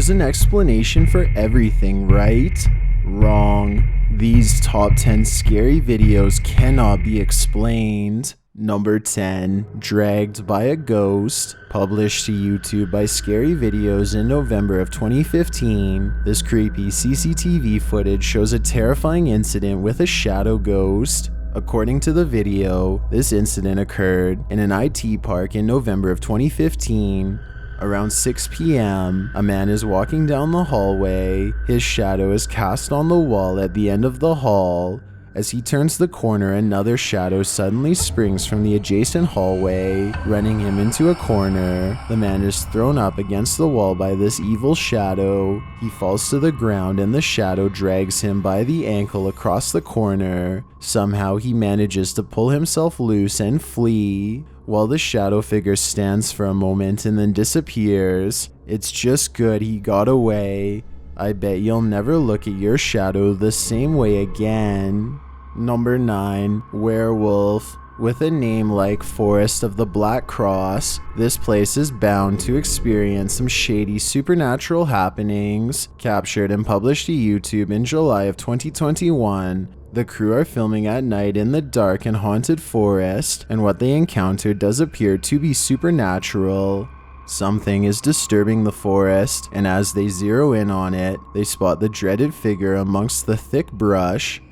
There's an explanation for everything, right? Wrong. These top 10 scary videos cannot be explained. Number 10. Dragged by a Ghost. Published to YouTube by Scary Videos in November of 2015, this creepy CCTV footage shows a terrifying incident with a shadow ghost. According to the video, this incident occurred in an IT park in November of 2015. Around 6 p.m., a man is walking down the hallway. His shadow is cast on the wall at the end of the hall. As he turns the corner, another shadow suddenly springs from the adjacent hallway, running him into a corner. The man is thrown up against the wall by this evil shadow. He falls to the ground and the shadow drags him by the ankle across the corner. Somehow he manages to pull himself loose and flee, while the shadow figure stands for a moment and then disappears. It's just good he got away. I bet you'll never look at your shadow the same way again. Number 9. Werewolf. With a name like Forest of the Black Cross, this place is bound to experience some shady supernatural happenings. Captured and published to YouTube in July of 2021, the crew are filming at night in the dark and haunted forest, and what they encounter does appear to be supernatural. Something is disturbing the forest, and as they zero in on it, they spot the dreaded figure amongst the thick brush.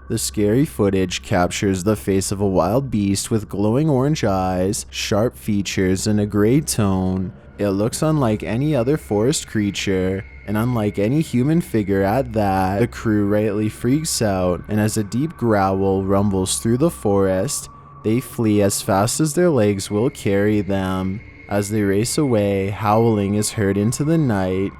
The scary footage captures the face of a wild beast with glowing orange eyes, sharp features, and a gray tone. It looks unlike any other forest creature, and unlike any human figure at that. The crew rightly freaks out, and as a deep growl rumbles through the forest, they flee as fast as their legs will carry them. As they race away, howling is heard into the night.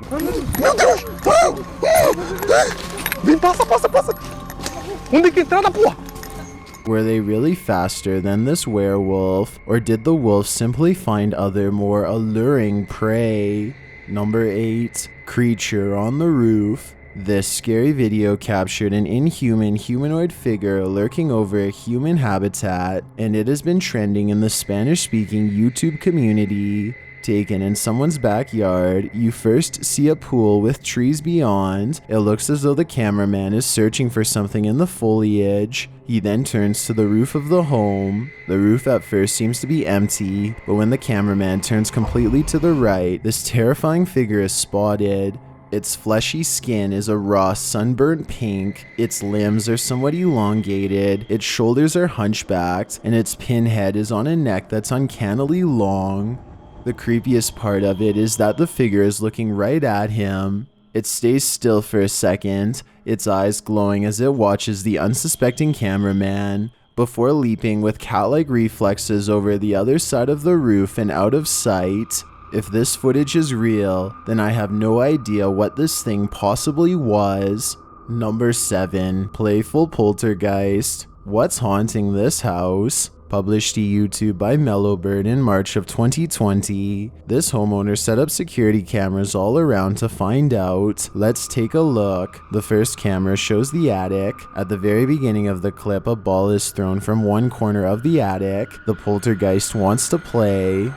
Were they really faster than this werewolf, or did the wolf simply find other more alluring prey? Number 8. Creature on the Roof. This scary video captured an inhuman humanoid figure lurking over a human habitat, and it has been trending in the Spanish-speaking YouTube community. Taken in someone's backyard, you first see a pool with trees beyond. It looks as though the cameraman is searching for something in the foliage. He then turns to the roof of the home. The roof at first seems to be empty, but when the cameraman turns completely to the right, this terrifying figure is spotted. Its fleshy skin is a raw sunburnt pink, its limbs are somewhat elongated, its shoulders are hunchbacked, and its pinhead is on a neck that's uncannily long. The creepiest part of it is that the figure is looking right at him. It stays still for a second, its eyes glowing as it watches the unsuspecting cameraman, before leaping with cat-like reflexes over the other side of the roof and out of sight. If this footage is real, then I have no idea what this thing possibly was. Number 7. Playful Poltergeist. What's haunting this house? Published to YouTube by Mellowbird in March of 2020. This homeowner set up security cameras all around to find out. Let's take a look. The first camera shows the attic. At the very beginning of the clip, a ball is thrown from one corner of the attic. The poltergeist wants to play.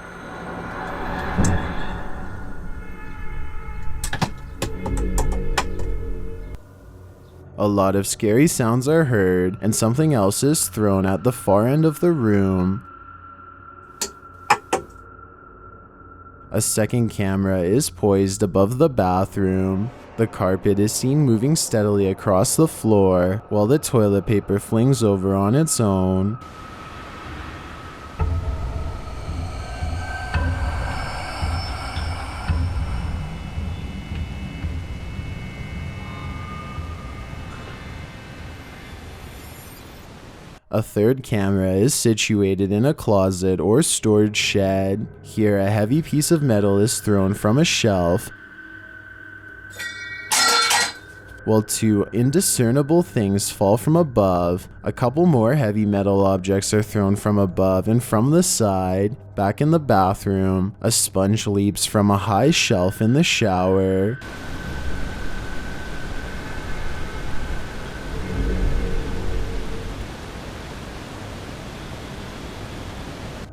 A lot of scary sounds are heard, and something else is thrown at the far end of the room. A second camera is poised above the bathroom. The carpet is seen moving steadily across the floor, while the toilet paper flings over on its own. A third camera is situated in a closet or storage shed. Here, a heavy piece of metal is thrown from a shelf, while two indiscernible things fall from above. A couple more heavy metal objects are thrown from above and from the side. Back in the bathroom, a sponge leaps from a high shelf in the shower. .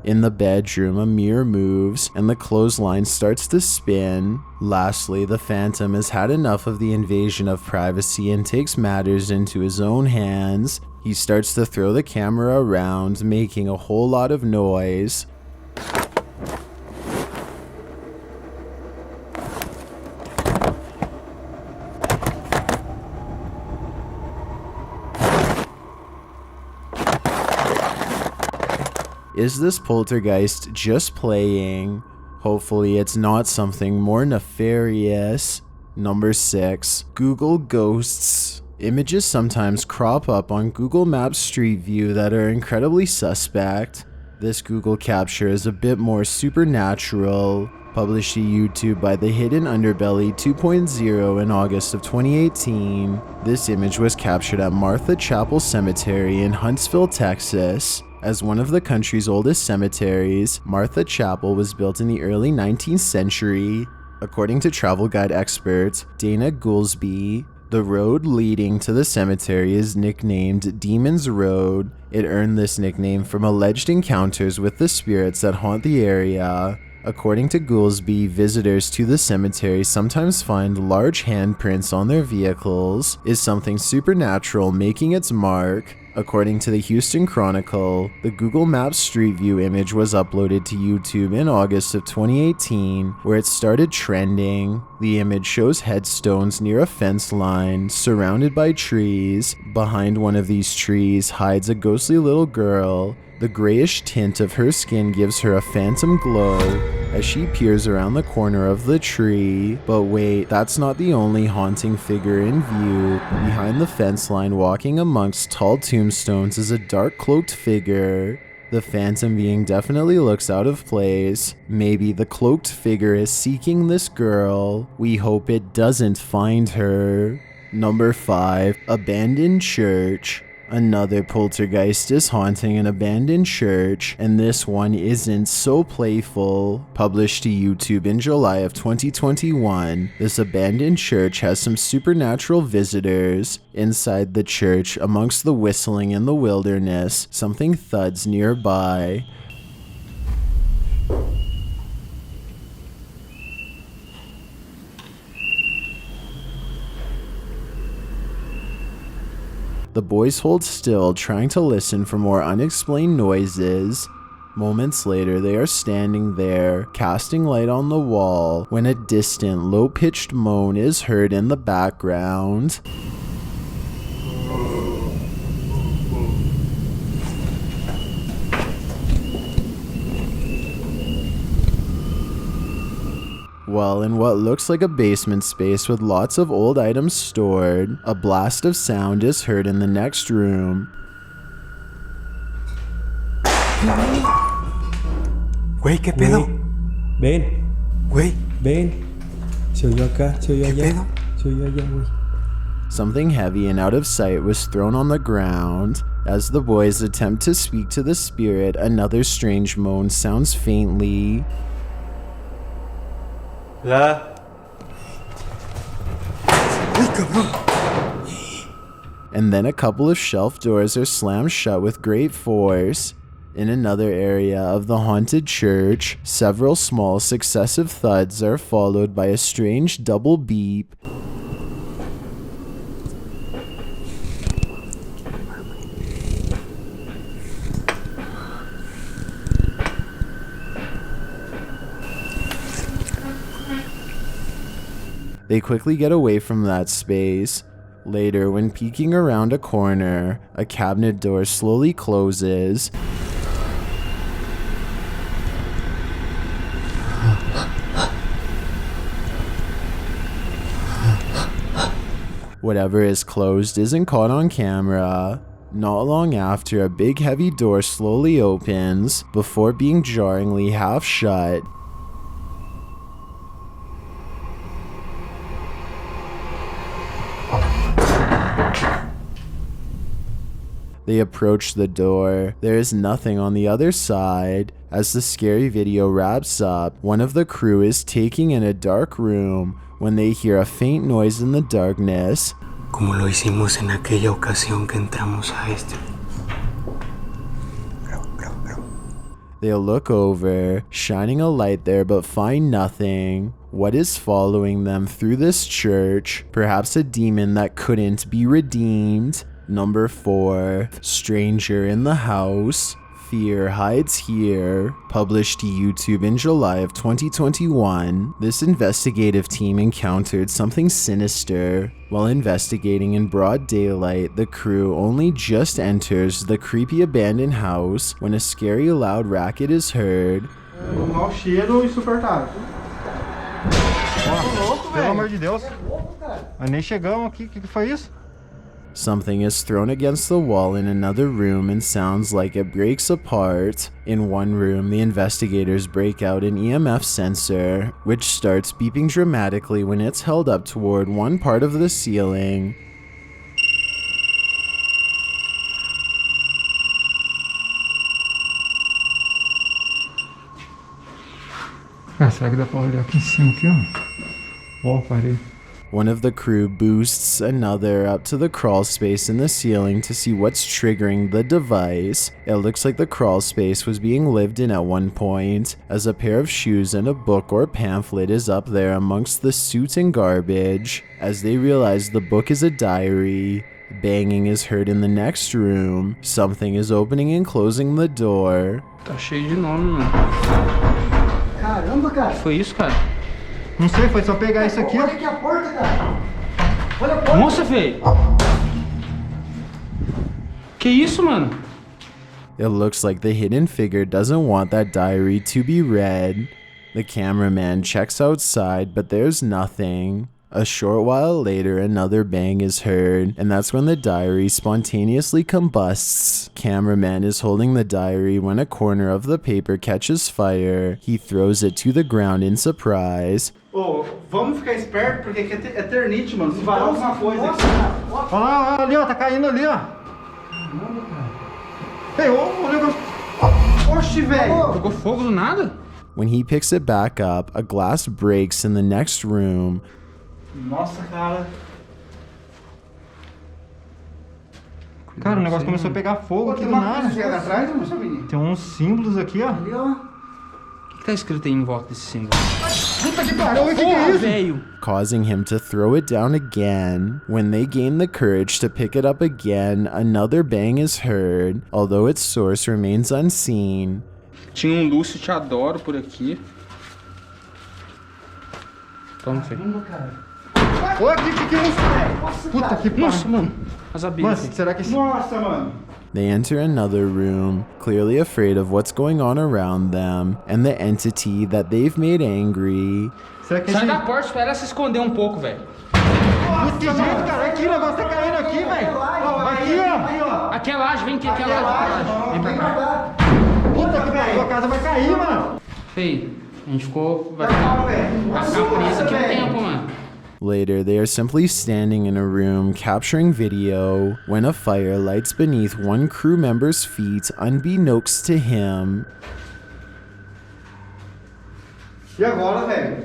In the bedroom, a mirror moves and the clothesline starts to spin. Lastly, the phantom has had enough of the invasion of privacy and takes matters into his own hands. He starts to throw the camera around, making a whole lot of noise. Is this poltergeist just playing? Hopefully it's not something more nefarious. Number 6. Google Ghosts. Images sometimes crop up on Google Maps Street View that are incredibly suspect. This Google capture is a bit more supernatural. Published to YouTube by the Hidden Underbelly 2.0 in August of 2018. This image was captured at Martha Chapel Cemetery in Huntsville, Texas. As one of the country's oldest cemeteries, Martha Chapel was built in the early 19th century. According to travel guide expert Dana Goolsby, the road leading to the cemetery is nicknamed Demon's Road. It earned this nickname from alleged encounters with the spirits that haunt the area. According to Goolsby, visitors to the cemetery sometimes find large handprints on their vehicles. Is something supernatural making its mark? According to the Houston Chronicle, the Google Maps Street View image was uploaded to YouTube in August of 2018, where it started trending. The image shows headstones near a fence line, surrounded by trees. Behind one of these trees hides a ghostly little girl. The grayish tint of her skin gives her a phantom glow as she peers around the corner of the tree. But wait, that's not the only haunting figure in view. Behind the fence line, walking amongst tall tombstones, is a dark cloaked figure. The phantom being definitely looks out of place. Maybe the cloaked figure is seeking this girl. We hope it doesn't find her. Number 5. Abandoned Church. Another poltergeist is haunting an abandoned church, and this one isn't so playful. Published to YouTube in July of 2021, this abandoned church has some supernatural visitors. Inside the church, amongst the whistling in the wilderness, something thuds nearby. The boys hold still, trying to listen for more unexplained noises. Moments later, they are standing there, casting light on the wall, when a distant, low-pitched moan is heard in the background. Well, in what looks like a basement space with lots of old items stored, a blast of sound is heard in the next room. Güey, ¿qué pedo? Ven. Güey. Ven. Se oyó acá, se oyó allá. ¿Qué pedo? Se oyó allá, güey. Something heavy and out of sight was thrown on the ground. As the boys attempt to speak to the spirit, another strange moan sounds faintly. La. Uy, cabrón. And then a couple of shelf doors are slammed shut with great force. In another area of the haunted church, several small successive thuds are followed by a strange double beep. They quickly get away from that space. Later, when peeking around a corner, a cabinet door slowly closes. Whatever is closed isn't caught on camera. Not long after, a big heavy door slowly opens before being jarringly half shut. They approach the door. There is nothing on the other side. As the scary video wraps up, one of the crew is taking in a dark room when they hear a faint noise in the darkness. Como lo hicimos en aquella ocasión que entramos a este. They'll look over, shining a light there but find nothing. What is following them through this church? Perhaps a demon that couldn't be redeemed. Number 4, stranger in the house. Fear hides here. Published to YouTube in July of 2021, this investigative team encountered something sinister. While investigating in broad daylight, the crew only just enters the creepy abandoned house when a scary loud racket is heard. Mau cheiro insuportável. Pelo amor de Deus. Mas nem chegamos aqui, o que foi isso? Something is thrown against the wall in another room and sounds like it breaks apart. In one room, the investigators break out an EMF sensor, which starts beeping dramatically when it's held up toward one part of the ceiling. Ah, será que dá pra olhar aqui em cima, aqui, ó? Ó, parei. One of the crew boosts another up to the crawl space in the ceiling to see what's triggering the device. It looks like the crawl space was being lived in at one point, as a pair of shoes and a book or pamphlet is up there amongst the soot and garbage. As they realize the book is a diary, banging is heard in the next room. Something is opening and closing the door. Tá cheio de nome, mano. Caramba, cara. Que foi isso, cara? Não sei, foi só pegar isso aqui, ó. Olha aqui a porta, cara. Olha a porta. Nossa, velho! Que isso, mano? It looks like the hidden figure doesn't want that diary to be read. The cameraman checks outside, but there's nothing. A short while later, another bang is heard, and that's when the diary spontaneously combusts. Cameraman is holding the diary when a corner of the paper catches fire. He throws it to the ground in surprise. Ô, vamos ficar esperto porque aqui é eternite, mano. Se varar alguma coisa aqui. Olha lá, ali, ó, tá caindo ali, ó. Caramba, cara. Ei, ô, o negócio. Oxi, velho. Pegou fogo do nada? When he picks it back up, a glass breaks in the next room. Nossa, cara. Cara, o negócio começou a pegar fogo aqui do nada. Chega atrás, não menino? Tem uns símbolos aqui, ó. Ali, ó. O que tá escrito aí em volta desse símbolo? Puta que pariu, o que é Porra, isso? velho! Causing him to throw it down again. When they gain the courage to pick it up again, another bang is heard, although its source remains unseen. Tinha um Lúcio Te Adoro por aqui. Toma, filho. Caramba, cara. Ô, que é isso? Puta que pariu. Nossa, mano. As abelhas. Mas será que esse... Nossa, mano. They enter another room, clearly afraid of what's going on around them and the entity that they've made angry. Será que Sai esse... da porta, espera ela se esconder um pouco, velho. Que jeito, cara. Aqui, o negócio tá caindo aqui, velho. Aqui, ó. Aqui é laje, vem aqui, aqui é laje. Vem pra cá. Puta que pariu, a casa vai cair, mano. Feio, a gente ficou... Vai ficar preso aqui um tempo, mano. Later, they are simply standing in a room capturing video when a fire lights beneath one crew member's feet unbeknownst to him. E agora, velho?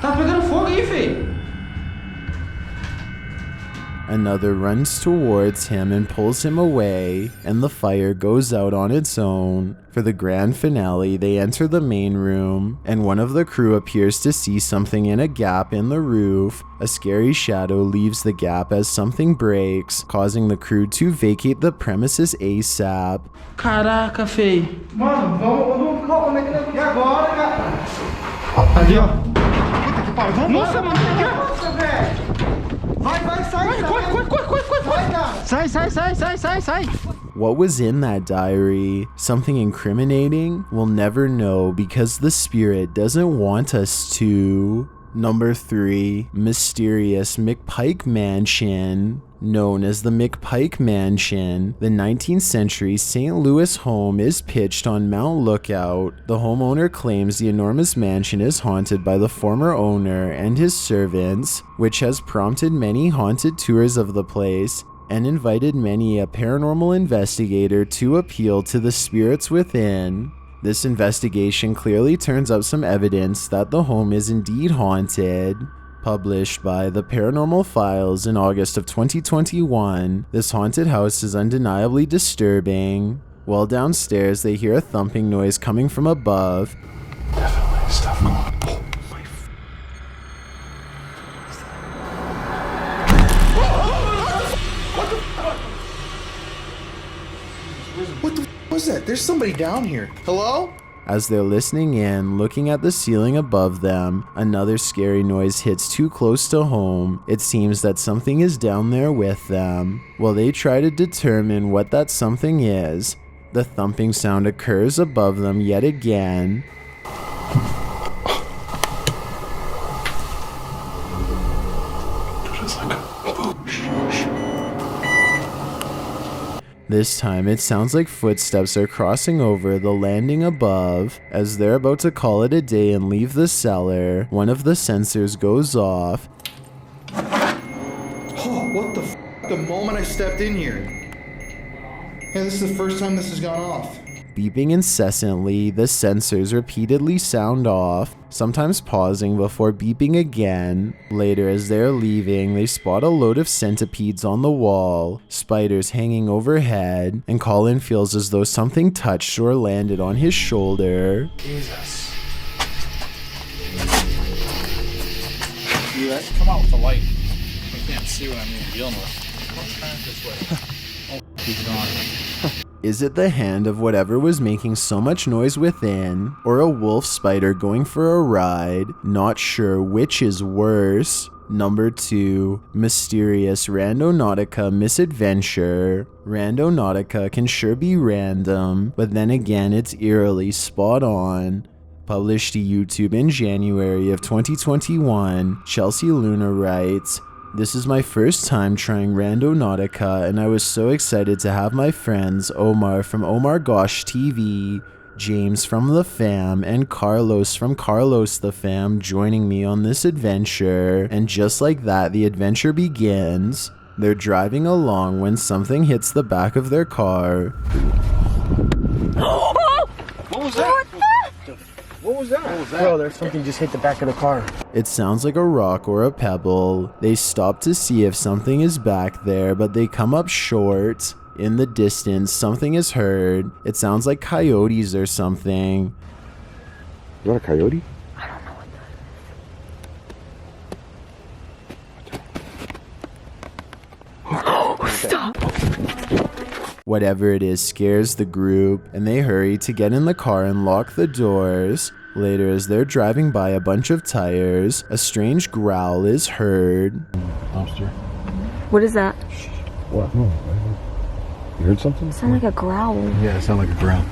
Tá pegando fogo aí, feio. Another runs towards him and pulls him away, and the fire goes out on its own. For the grand finale, they enter the main room, and one of the crew appears to see something in a gap in the roof. A scary shadow leaves the gap as something breaks, causing the crew to vacate the premises ASAP. Caraca, feio. Mano, vamos. Como é que ele... E agora, cara? Ali, ó. Puta que pariu, vamos. Nossa, mano. Nossa, velho. Vai, sai. Corre. Vai, cara. Sai. What was in that diary? Something incriminating? We'll never know because the spirit doesn't want us to. Number 3, mysterious McPike Mansion. Known as the McPike Mansion, the 19th century St. Louis home is pitched on Mount Lookout. The homeowner claims the enormous mansion is haunted by the former owner and his servants, which has prompted many haunted tours of the place and invited many a paranormal investigator to appeal to the spirits within. This investigation clearly turns up some evidence that the home is indeed haunted. Published by the Paranormal Files in August of 2021, this haunted house is undeniably disturbing. While downstairs, they hear a thumping noise coming from above. Definitely stuff going on. What the f was that? There's somebody down here. Hello? As they're listening in, looking at the ceiling above them, another scary noise hits too close to home. It seems that something is down there with them. While they try to determine what that something is, the thumping sound occurs above them yet again. This time, it sounds like footsteps are crossing over the landing above. As they're about to call it a day and leave the cellar, one of the sensors goes off. Oh, what the f? The moment I stepped in here. Hey, this is the first time this has gone off. Beeping incessantly, the sensors repeatedly sound off, sometimes pausing before beeping again. Later, as they're leaving, they spot a load of centipedes on the wall, spiders hanging overhead, and Colin feels as though something touched or landed on his shoulder. Jesus. You guys come out with the light. We can't see what I'm even dealing with. Let's turn it this way. Oh, he's gone. Is it the hand of whatever was making so much noise within, or a wolf spider going for a ride? Not sure which is worse. Number 2, mysterious Randonautica misadventure. Randonautica can sure be random, but then again it's eerily spot on. Published to YouTube in January of 2021, Chelsea Luna writes, "This is my first time trying Randonautica, and I was so excited to have my friends Omar from Omar Gosh TV, James from The Fam, and Carlos from Carlos The Fam joining me on this adventure." And just like that, the adventure begins. They're driving along when something hits the back of their car. What was that? What was that? Bro, there's something just hit the back of the car. It sounds like a rock or a pebble. They stop to see if something is back there, but they come up short. In the distance, something is heard. It sounds like coyotes or something. Is that a coyote? Stop. Whatever it is scares the group, and they hurry to get in the car and lock the doors. Later, as they're driving by a bunch of tires, a strange growl is heard. Dumpster. What is that? What? No. You heard something? It sounds like a growl. Yeah, it sounded like a growl.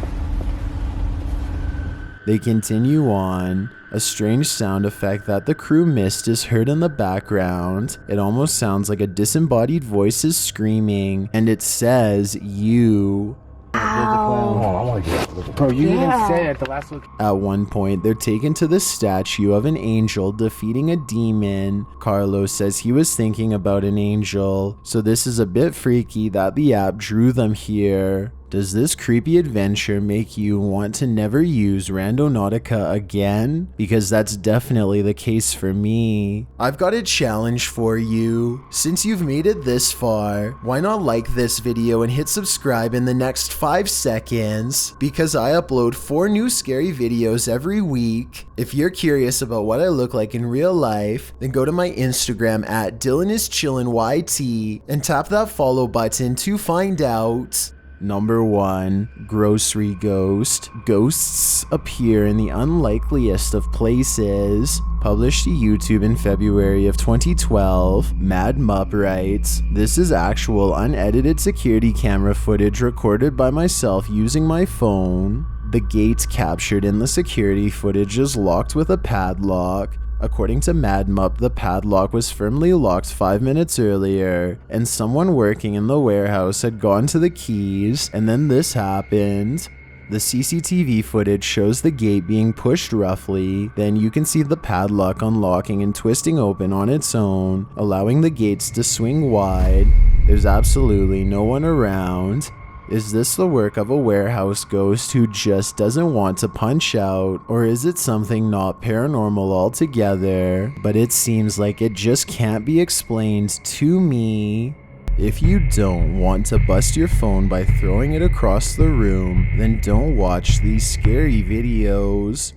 They continue on. A strange sound effect that the crew missed is heard in the background. It almost sounds like a disembodied voice is screaming, and it says, "You." Ow. Oh, I want to get Bro, you even said at the last look. At one point, they're taken to the statue of an angel defeating a demon. Carlos says he was thinking about an angel, so this is a bit freaky that the app drew them here. Does this creepy adventure make you want to never use Randonautica again? Because that's definitely the case for me. I've got a challenge for you. Since you've made it this far, why not like this video and hit subscribe in the next 5 seconds? Because I upload 4 new scary videos every week. If you're curious about what I look like in real life, then go to my Instagram at DylanIsChillinYT and tap that follow button to find out. Number 1, grocery ghost. Ghosts appear in the unlikeliest of places. Published to YouTube in February of 2012, Mad Mup writes, "This is actual unedited security camera footage recorded by myself using my phone. The gate captured in the security footage is locked with a padlock. According to Mad Mup, the padlock was firmly locked 5 minutes earlier, and someone working in the warehouse had gone to the keys, and then this happened. The CCTV footage shows the gate being pushed roughly, then you can see the padlock unlocking and twisting open on its own, allowing the gates to swing wide. There's absolutely no one around." Is this the work of a warehouse ghost who just doesn't want to punch out? Or is it something not paranormal altogether, but it seems like it just can't be explained to me? If you don't want to bust your phone by throwing it across the room, then don't watch these scary videos.